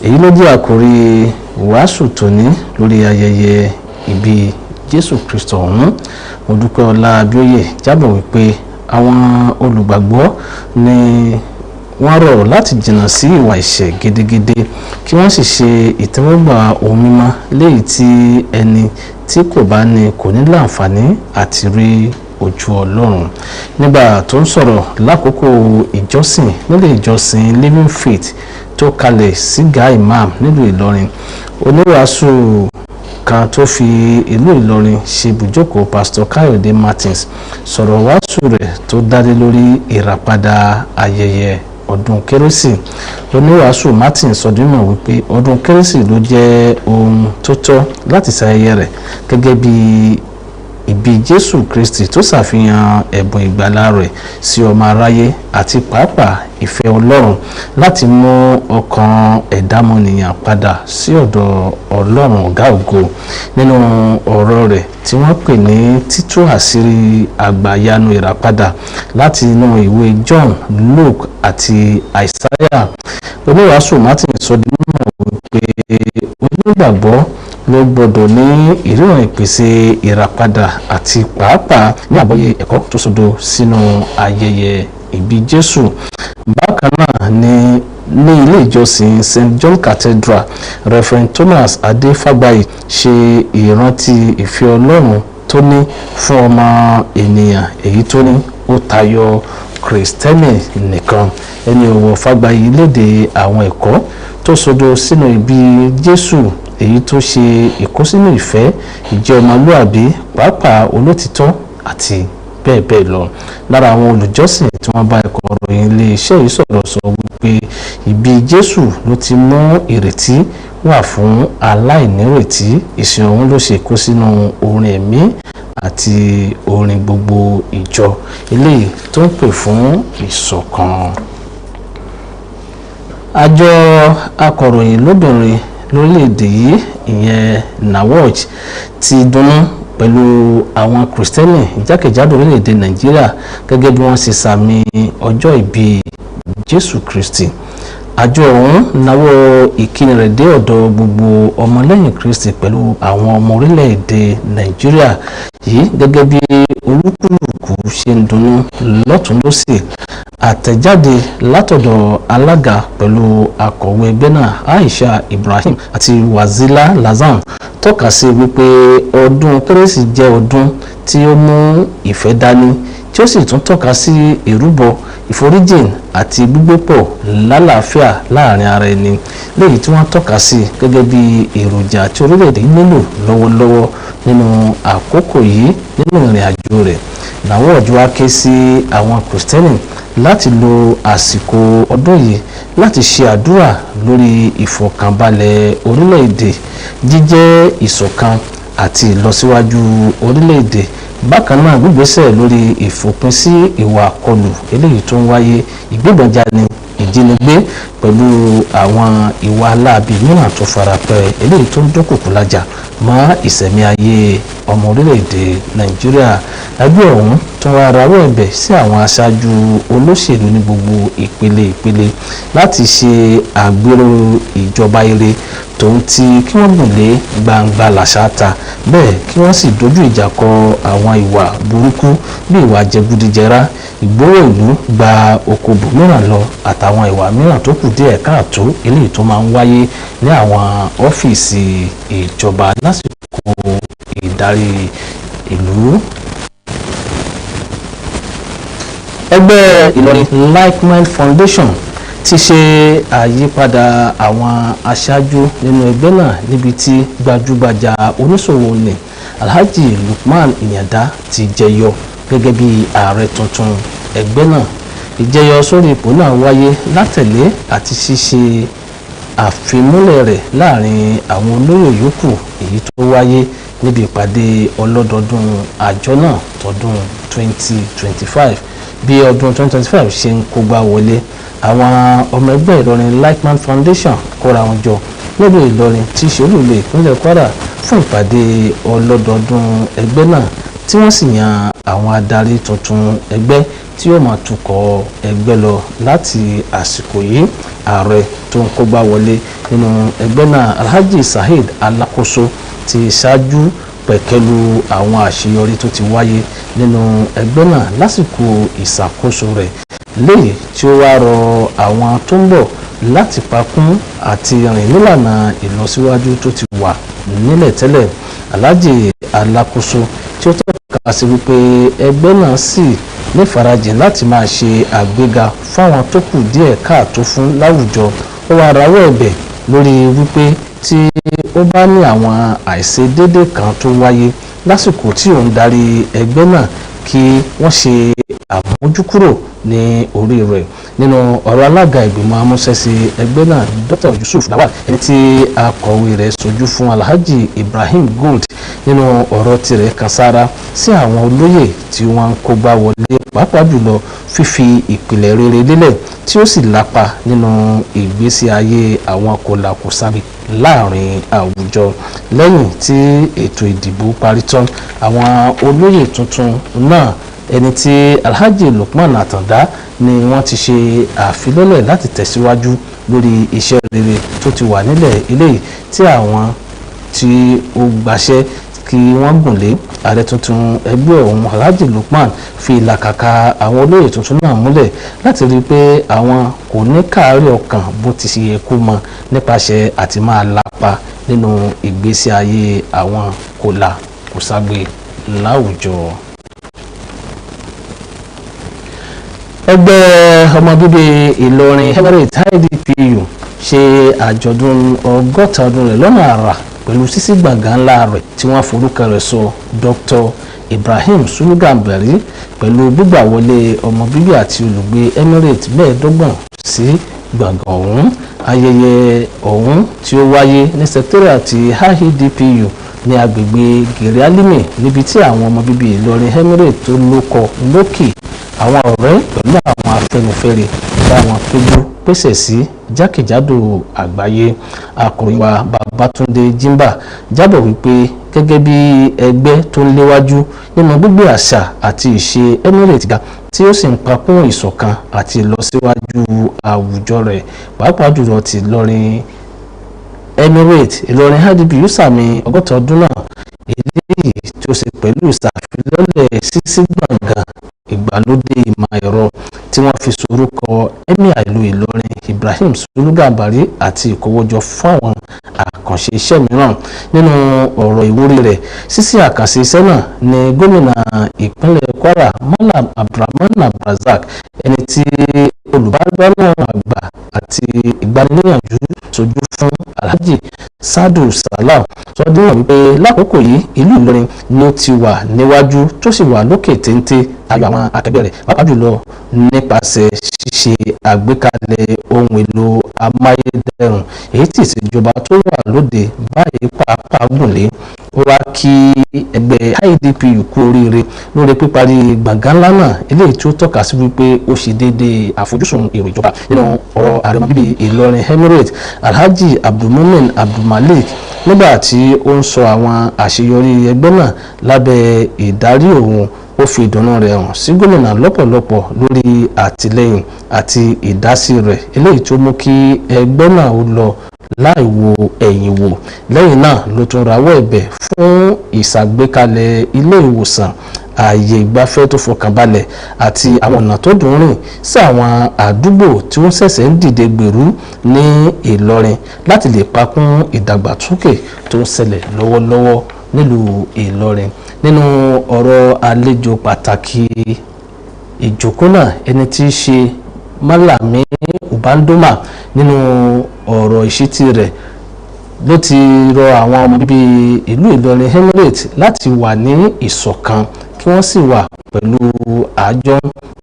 Èyí ló jẹ́ àkòrí wàásù tòní lórí ayẹyẹ ìbí Jésù Kristi ọ̀hún. Mo dúpẹ́ Ọlá Abíóyè jábọ̀ wípé àwọn olùgbàgbọ́ ni wọ́n rọ̀ láti jìnnà sí ìwà ìṣẹ̀ gidigidi kí wọ́n sì ṣe ìtẹ́wọ́gbà ohun mímọ́ léyìí tí ẹni tí kò bá ní kò ní láǹfààní àti rí ojú Ọlọ́run. Nígbà tó ń sọ̀rọ̀ lákòókò ìjọsìn nílé ìjọsìn Living Faith tó kalẹ̀ sí Ga Imam nílùú Ìlọrin, oníwàásù kan tó fi ìlú Ìlọrin ṣe ibùjókòó Pastor Káyọ̀dé Martins sọ̀rọ̀ wàásù rẹ̀ tó dádé lórí ìràpadà ayẹyẹ ọdún kérésì. Oníwàásù Martins sọ dímọ̀ wípé ọdún kérésì ló jẹ́ ohun tó tọ́ láti ṣayẹyẹ rẹ̀ gẹ́gẹ́ bí ìbí Jésù Kristi tó ṣàfihàn ẹ̀bùn ìgbàlà rẹ̀ sí ọmọ aráyé àti pàápàá ìfẹ́ Ọlọ́run láti mú ọkàn ẹ̀dámọ̀nìyàn padà sí ọ̀dọ̀ Ọlọ́run ọ̀gá ògo. Nínú ọ̀rọ̀ rẹ̀ tí wọ́n pè ní títú àṣírí àgbàyanu ìràpadà láti inú ìwé John, Luke àti Isaiah, oníwàásù Martin sọ di mímọ̀ wípé onígbàgbọ́ ló gbọdọ̀ ní ìríran ìpèsè ìràpadà àti pàápàá ní àgbọ́yé ẹ̀kọ́ tó sodo sínú ayẹyẹ ìbí Jésù. Bákan náà ní ilé ìjọsìn St. John Cathedral, Reverend Thomas Adefagbayi ṣe ìrántí ìfẹ́ Ọlọ́run tó ní fún ọmọ ènìyàn èyí tó ní ó tayọ Kristẹni nìkan. Ẹni ọ̀wọ̀ Fagbayi léde àwọn ẹ̀kọ́ tó sodo sínú ìbí Jésù èyí tó ṣe ìkósínú ìfẹ́, ìjẹ́ ọmọlúàbí, pàápàá olótìtọ́ àti bẹ́ẹ̀ bẹ́ẹ̀ lọ. Lára àwọn olùjọ́sìn tí wọ́n bá ẹ̀kọ́ ìròyìn ilé iṣẹ́ yìí sọ̀rọ̀ sọ wípé ìbí Jésù ló ti mú ìrètí wà fún aláìnírètí. Ìsìn ọ̀hún ló ṣe kó sínú orin ẹ̀mí àti orin gbogbo ìjọ eléyìí tó ń pè fún ìṣọ̀kan. Àjọ akọ̀ròyìn lóbìnrin lórílẹ̀‐èdè yìí ìyẹn NAWOJ ti dunnú pẹ̀lú àwọn Kristẹni jákèjádò orílẹ̀‐èdè Nàìjíríà gẹ́gẹ́ bí wọ́n ṣe sàmì ọjọ́ ìbí Jésù Kristi. Àjọ ọ̀hún nawọ́ ìkíni rẹ̀ dé ọ̀dọ̀ gbogbo ọmọlẹ́yìn Kristi pẹ̀lú àwọn ọmọ orílẹ̀‐èdè Nàìjíríà yìí gẹ́gẹ́ bí olúkúlùkù ṣe ń dunnú lọ́tún lósì. Àtẹ̀jáde látọ̀dọ̀ alága pẹ̀lú akọ̀wé ẹgbẹ́ náà Aisha Ibrahim àti Wazila Lazam tọ́ka sí wípé ọdún kérésì jẹ́ ọdún tí ó mú ìfẹ́ dání tí ó sì tún tọ́ka sí ìrúbọ, ìforíjìn àti gbígbépọ̀ lálàáfíà láàrin ara ẹni, léyìí tí wọ́n tọ́ka sí gẹ́gẹ́ bí èròjà tí orílẹ̀-èdè nílò lọ́wọ́lọ́wọ́ nínú àkókò yìí nínú ìrìn àjò rẹ̀. Làwọn ọ̀jọ́ wá ké sí àwọn Kristẹni láti lo àsìkò ọdún yìí láti ṣe àdúrà lórí ìfọ̀kànbalẹ̀ orílẹ̀-èdè, jíjẹ́ ìṣọ̀kan àti ìlọsíwájú orílẹ̀-èdè. Bákan náà gbígbésẹ̀ lórí ìfòpin sí ìwà àkọlù eléyìí tó ń wáyé, ìgbébọnjani, ìjínigbé pẹ̀lú àwọn ìwà aláàbí mìíràn tó farapẹ́ eléyìí tó ń dúnkòkò lájà mọ́ ìṣẹ̀mí ayé ọmọ orílẹ̀-èdè Nàìjíríà. Ẹgbẹ́ ọ̀hún tó wá rawọ́ ẹ̀bẹ̀ sí àwọn aṣáájú olóṣèlú ní gbogbo ìpele láti ṣe àgbérò ìjọba ire tòun ti kí wọ́n gùn lé gbangba làṣáta, bẹ́ẹ̀ kí wọ́n sì dojú ìjà kọ àwọn ìwà burúkú bí ìwà jẹgúdújẹrá, ìgbówó ìlú gba okòbò mìíràn lọ àtàwọn ìwà mìíràn tó kù díẹ̀ káàtó eléyìí tó máa ń wáyé ní àwọn ọ́fíìsì ìjọba lásìkò ìdarí ìlú. Ẹgbẹ́ Ìlọrin Like-Mind Foundation ti ṣe àyípadà àwọn aṣáájú nínú ẹgbẹ́ náà níbi tí gbajúgbajà oníṣòwò ní Alhaji Lukman Ìyàndá ti jẹyọ gẹ́gẹ́ bí ààrẹ tuntun ẹgbẹ́ náà. Ìjẹyọ sórí ipò náà wáyé látẹ̀lé àti ṣíṣe àfimúlẹ̀ rẹ̀ láàrin àwọn olóyè yòókù èyí tó wáyé níbi ìpàdé ọlọ́dọọdún àjọ náà tọdún 2025. Bí ọdún 2025 ṣe ń kógbá wọlé, àwọn ọmọ ẹgbẹ́ Ìlọrin Like-Mind Foundation kóra wọn jọ nílùú Ìlọrin tí í ṣe olú-ìlú ìpínlẹ̀ Kwara fún ìpàdé ọlọ́dọọdún ẹgbẹ́ náà tí wọ́n sì yan àwọn adarí tuntun ẹgbẹ́ tí yóò máa tukọ̀ ẹgbẹ́ lọ láti àsìkò yìí. Ààrẹ tó ń kógbá wọlé nínú ẹgbẹ́ náà Alhaji Saheed Alakoso ti ṣáájú pẹ̀kẹ́lu àwọn àṣeyọrí tó ti wáyé nínú ẹgbẹ́ náà lásìkò ìṣàkóso rẹ̀, léyìí tí ó wá rọ àwọn tó ń bọ̀ láti pakún àti rìn nílànà ìlọsíwájú tó ti wà nílẹ̀ tẹ́lẹ̀. Alhaji Alakoso tí ó tọ́ka sí wípé ẹgbẹ́ náà sì nífarajìn láti máa ṣe àgbéga fáwọn tó kù díẹ̀ káàtó fún láwùjọ. Ó wá rawọ́ ẹ̀bẹ̀ lórí wípé tí ó bá ní àwọn àìṣedéédé kan tó wáyé lásìkò tí òun darí ẹgbẹ́ náà kí wọ́n ṣe àmójúkúrò ní orí rẹ̀. Nínú ọ̀rọ̀ alága ìgbìmọ̀ amúṣẹ́ṣe ẹgbẹ́ náà Dr. Yusuf Lawal, ẹni tí akọ̀wé rẹ̀ sojú fún Alhaji Ibrahim Gold, nínú ọ̀rọ̀ tirẹ̀ kan sára sí àwọn olóyè tí wọ́n ń kógbá wọlé, pàápàá jùlọ fífi ìpìlẹ̀ rere lélẹ̀ tí ó sì lápa nínú ìgbésí ayé àwọn kòlàkòsábì láàrin àwùjọ. Lẹ́yìn tí ètò ìdìbò parí tán, àwọn olóyè tuntun náà, ẹni tí Alhaji Lukman Atanda ni wọ́n ti ṣe àfilọ́lẹ̀ láti tẹ̀síwájú lórí iṣẹ́ rere tó ti wà nílẹ̀ eléyìí tí àwọn tí ó gbaṣẹ́ kí wọ́n gùn lé. Ààrẹ tuntun ẹgbẹ́ ọ̀hún Alhaji Lukman fi ìlàkàkà àwọn olóyè tuntun náà múlẹ̀ láti rí i pé àwọn kò ní káàárẹ̀ ọkàn bó ti ṣe yẹ kó mọ nípasẹ̀ àti máa lápa nínú ìgbésí ayé àwọn kòlàkòságbé láwùjọ. Ẹgbẹ́ ọmọ bíbí Ìlọrin Emirate IDPU ṣe àjọ̀dún 60 ọdún rẹ̀ lọ́nà àrà pẹ̀lú sísí gbàngàn ńlá rẹ̀ tí wọ́n forúkọ rẹ̀ sọ Dr. Ibrahim Sulugambari, pẹ̀lú gbígbà wọlé ọmọ bíbí àti olùgbé Emirate 25 sí gbàngàn ọ̀hún. Ayẹyẹ ọ̀hún tí ó wáyé ní secretariat ti IDPU ní agbègbè Gèrè Alimi, níbi tí àwọn ọmọ bíbí Ìlọrin Emirate tó lókọ lókè, àwọn ọ̀rẹ́ pẹ̀lú àwọn afẹ́nifẹ́re bá wọn péjú pèsè sí jákèjádò àgbáyé. Akọ̀ròyìn wa Babátúndé Jimba jábọ̀ wípé gẹ́gẹ́ bí ẹgbẹ́ tó ń léwájú nínú gbígbé àṣà àti ìṣe Emirate ga tí ó sì ń papọ̀ ìṣọ̀kan àti ìlọsíwájú àwùjọ rẹ̀, pàápàá jùlọ ti Ìlọrin Emirate Ìlọrin IDPU sàmì 60 ọdún náà, eléyìí tí ó ṣe pẹ̀lú ìṣàfilọ́lẹ̀ sísí gbọ̀ngàn ìgbàlódé ìmọ̀ ẹ̀rọ tí wọ́n fi sorúkọ Emir ìlú Ìlọrin Ibrahim Sulugambari àti ìkówójọ fún àwọn àkànṣe iṣẹ́ mìíràn. Nínú ọ̀rọ̀ ìwúrí rẹ̀ sísí àkànṣe iṣẹ́ náà ni gómìnà ìpínlẹ̀ Kwara Malam Abdulrahman Abdulrazak, ẹni tí olùbádámọ̀ràn àgbà àti ìgbaniníyànjú sojú fún Alhaji Sadu Salam sọ díwọ̀n wípé lákòókò yìí ìlú Ìlọrin ló ti wà níwájú tó sì wà lókè téńté ayọ̀ àwọn akẹgbẹ́ rẹ̀, pàápàá jùlọ nípasẹ̀ ṣíṣe àgbékalẹ̀ ohun èlò amáyédẹrùn èyí tí ìṣèjọba tó wà lóde báyìí pàápàá gùnlé. Ó wá kí ẹgbẹ́ IDPU kú oríire lórí píparí gbọ̀ngàn ńlá náà, eléyìí tí ó tọ́ka sí wípé ó ṣe déédéé àfojúsùn èrò ìjọba. Nínú ọ̀rọ̀ ààrẹ ọmọ bíbí Ìlọrin Emirate Alhaji Abdulmumin Abdulmalik, nígbà tí ó ń sọ àwọn àṣeyọrí ẹgbẹ́ náà lábẹ́ ìdarí òun, ó fi ìdùnnú rẹ̀ hàn sí gómìnà lọ́pọ̀lọpọ̀ lórí àtìlẹ́yìn àti ìdásí rẹ̀, eléyìí tó mú kí ẹgbẹ́ náà ó lọ láì wo ẹ̀yìn wò. Lẹ́yìn náà ló tún rawọ́ ẹ̀bẹ̀ fún ìṣàgbékalẹ̀ ilé ìwòsàn, ààyè ìgbafẹ́ tó fọkànbalẹ̀ àti àwọn ọ̀nà tó dùn rìn sí àwọn àdúgbò tí wọ́n ṣẹ̀ṣẹ̀ ń dìde gbèrú ní Ìlọrin láti lè pakún ìdàgbàsókè tó ń ṣẹlẹ̀ lọ́wọ́lọ́wọ́ nílùú Ìlọrin. Nínú ọ̀rọ̀ àlejò pàtàkì ìjókòó náà, ẹni tí í ṣe Malami Ubandoma, nínú ọ̀rọ̀ ìṣítí rẹ̀ ló ti rọ àwọn ọmọ bíbí ìlú Ìlọrin Emirate láti wà ní ìṣọ̀kan kí wọ́n sì wà pẹ̀lú àjọ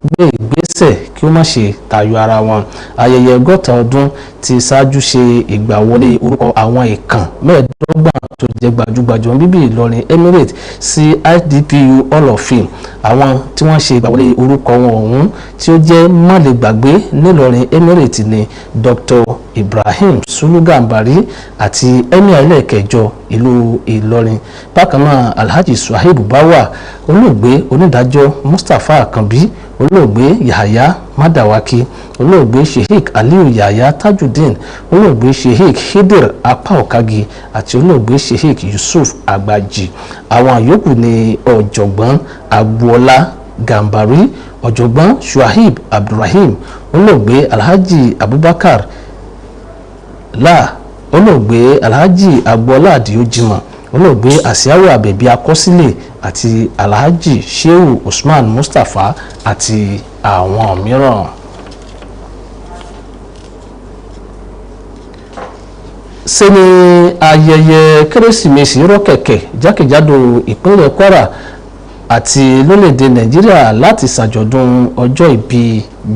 gbé ìgbésẹ̀ kí ó má ṣe tayọ ara wọn. Ayẹyẹ 60 ọdún ti ṣáájú ṣe ìgbàwọlé orúkọ àwọn ìkàn 25 tó jẹ́ gbajúgbajà bíbí Ìlọrin Emirate sí IDPU Hall of Fame. Àwọn tí wọ́n ṣe ìgbàwọlé orúkọ wọn ọ̀hún tí ó jẹ́ málegbàgbé nílọrin Emirate ni Dr. Ibrahim Sulugambari àti Emir ẹlẹ́ẹ̀kẹjọ ìlú Ìlọrin. Bákan náà Alhaji Suhaib Bawa, olóògbé onídàájọ́ Mustapha Akanbi, olóògbé Yahaya Madawaki, olóògbé Sheikh Aliyu Yahaya Tajudeen, olóògbé Sheikh Hidir Apaokagi àti olóògbé Sheikh Yusuf Agbaji. Àwọn yòókù ni ọ̀jọ̀gbọ́n Agboola Gambari, ọ̀jọ̀gbọ́n Shuaib Abdulrahim, olóògbé Alhaji Abubakar La, olóògbé Alhaji Agboola Adiojima, olóògbé Asiaru Abẹ̀bí Akọsílẹ̀ àti Alhaji Shehu Usman Mustapha àti àwọn mìíràn. ṣe ni ayẹyẹ kérésìmesì rọ́kẹ̀kẹ̀ jákèjádò ìpínlẹ̀ Kwara àti lórílẹ̀‐èdè Nàìjíríà láti ṣàjọ̀dún ọjọ́ ìbí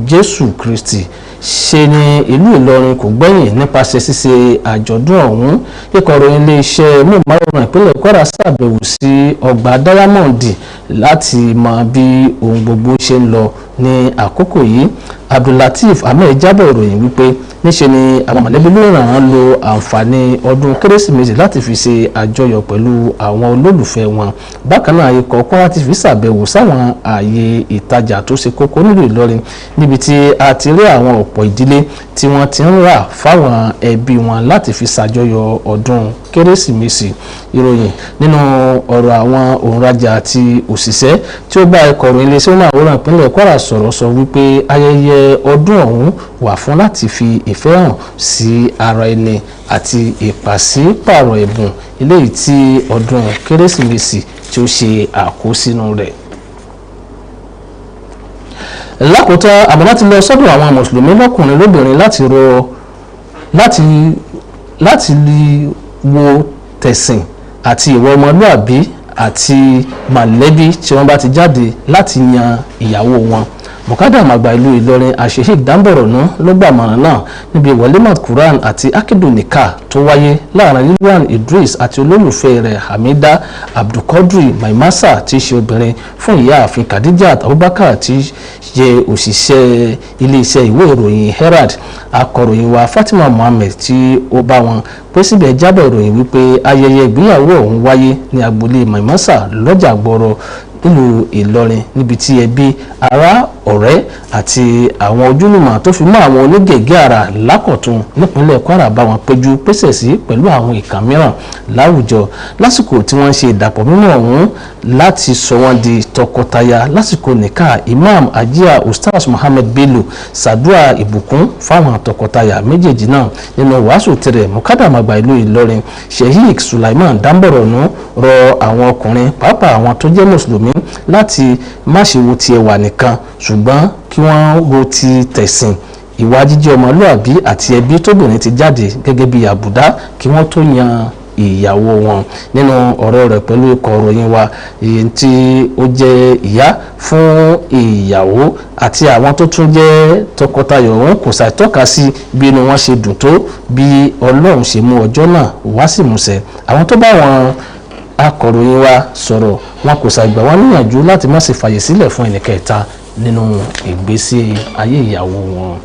Jésù Kristi. Ṣe ni ìlú Ìlọrin kò gbẹ́yìn nípasẹ̀ ṣíṣe àjọ̀dún ọ̀hún. Ìkọ̀ròyìn iléeṣẹ́ móhùnmáwòrán ìpínlẹ̀ Kwara ṣàbẹ̀wò sí ọgbà Diamond láti mọ bí ohun gbogbo ṣe ń lọ ní àkókò yìí. Abdulateef Ahmed jábọ̀ ìròyìn wípé níṣe ni àwọn mọ̀lẹ́bí ló ràn án lo àǹfààní ọdún kérésìmesì láti fi ṣe àjọyọ̀ pẹ̀lú àwọn olólùfẹ́ wọn. Bákan náà ikọ̀ Kwara TV ṣàbẹ̀wò sáwọn ààyè ìtajà tó ṣe kókó nílùú Ìlọrin níbi tí a ti rí àwọn ọ̀pọ̀ ìdílé tí wọ́n ti ń rà fáwọn ẹbí wọn láti fi ṣàjọyọ̀ ọdún kérésìmesì. Ìròyìn nínú ọ̀rọ̀ àwọn òǹrajà àti òṣìṣẹ́ tí ó bá ìkọ̀ròyìn iléeṣẹ́ móhùnmáwòrán ìpínlẹ̀ Kwara sọ̀rọ̀ sọ wípé ayẹyẹ ọdún ọ̀hún wà fún láti fi ìfẹ́ hàn sí ara ẹni àti ìpàsípààrọ̀ ẹ̀bùn eléyìí tí ọdún kérésìmesì tí ó ṣe àkósínú rẹ̀. Lákòótán àmọ́ láti lọ sọ́dọ̀ àwọn mùsùlùmí lọ́kùnrin lóbìnrin láti wo tẹ̀sìn àti ìwà ọmọlúàbí àti mọ̀lẹ́bí tí wọ́n bá ti jáde láti yan ìyàwó wọn. Mọ̀kádàm àgbà ìlú Ìlọrin Sheikh Damboronu ló gbàmọ̀ràn náà níbi walimat Quran àti akidu nikah tó wáyé láàrin Lilian Idris àti olólùfẹ́ rẹ̀ Hamida Abdulkadri Maimasa tí í ṣe obìnrin fún ìyáàfin Khadijat Abubakar tí í ṣe òṣìṣẹ́ iléeṣẹ́ ìwé ìròyìn Herald. Akọ̀ròyìn wa Fatima Mohammed tí ó bá wọn pé síbẹ̀ jábọ̀ ìròyìn wípé ayẹyẹ ìgbéyàwó ọ̀hún wáyé ní agboolé Maimasa lọ́jà gbọ́rọ̀ nílùú Ìlọrin níbi tí ẹbí ará ọ̀rẹ́ àti àwọn ojúlùmọ̀ tó fi mọ́ àwọn onígẹ̀gẹ́ ara lákọ̀tún nípínlẹ̀ Kwara bá wọn péjú pésẹ̀ sí pẹ̀lú àwọn ìkàn mìíràn láwùjọ lásìkò tí wọ́n ń ṣe ìdàpọ̀ mímọ́ ọ̀hún láti sọ wọ́n di tọkọtaya lásìkò nìka Imam Ajia Ustaz Muhammed Bello ṣàdúrà ìbùkún fáwọn tọkọtaya méjèèjì náà. Nínú wàásù tirẹ̀ Mọ̀kádàm àgbà ìlú Ìlọrin Sheikh Sulaiman Damboronu rọ àwọn ọkùnrin pàápàá àwọn tó jẹ́ mùsùlùmí láti má ṣe wo ti ẹwà nìkan ṣùgbọ́n kí wọ́n wo ti tẹ̀sìn ìwà jíjẹ́ ọmọlúàbí àti ẹbí tóbìnrin ti jáde gẹ́gẹ́ bí àbùdá kí wọ́n tó yan ìyàwó wọn. Nínú ọ̀rọ̀ rẹ̀ pẹ̀lú ikọ̀ ìròyìn wa èyí tí ó jẹ́ ìyá fún ìyàwó àti àwọn tó tún jẹ́ tọkọtaya ọ̀hún kò ṣàìtọ́ka sí bí inú wọn ṣe dùn tó bí Ọlọ́run ṣe mú ọjọ́ náà wá sí ìmúṣẹ. Àwọn tó bá wọn akọ̀ròyìn wa sọ̀rọ̀ wọn kò ṣàgbà wọn níyànjú láti má ṣe fàyè sílẹ̀ fún ẹnìkẹta nínú ìgbésí ayé ìyàwó wọn.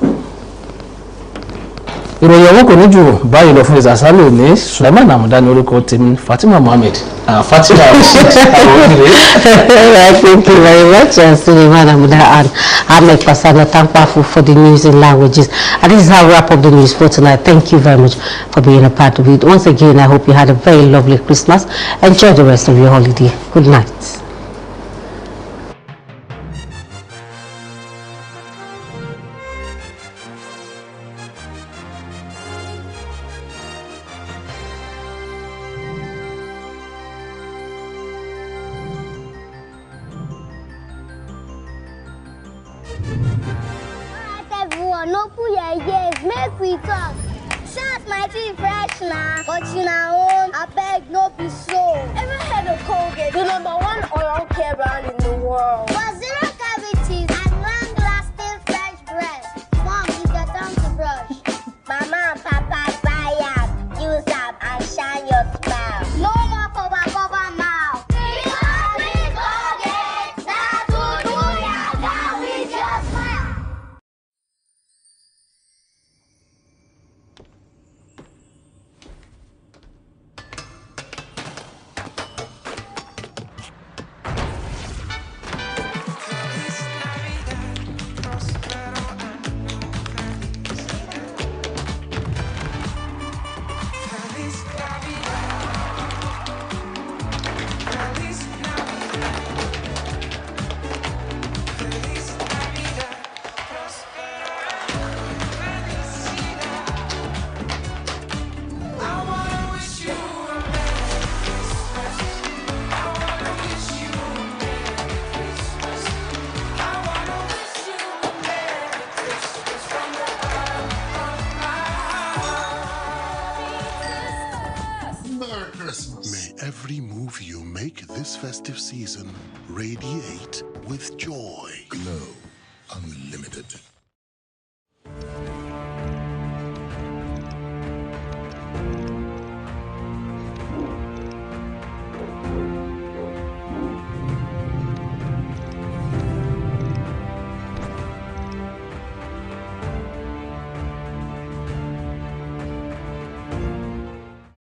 Ìròyìn ọ̀hún kò ní jù báyìí lọ fún ìsàsálò ní Sulaiman Amuda ní orúkọ tèmi Fatima Mohammed. Fatima Thank you very much, Sulaiman Amuda and Ahmed Pasana. Thankful for the news in languages. And this is how we wrap up the news for tonight. Thank you very much for being a part of it. Once again, I hope you had a very lovely Christmas. Enjoy the rest of your holiday. Good night. No put your ears, make we talk. Shout my teeth fresh now, but you know, I beg no be so. Ever heard of Colgate, the #1 oral care brand in the world? For zero cavities and long-lasting fresh breath. Mom, it's your time to brush. Mama and Papa buy up, use up and shine your smile. No more cover now. Because with Colgate, that's what do ya got with your smile. Christmas. May every move you make this festive season radiate with joy. Glow Unlimited.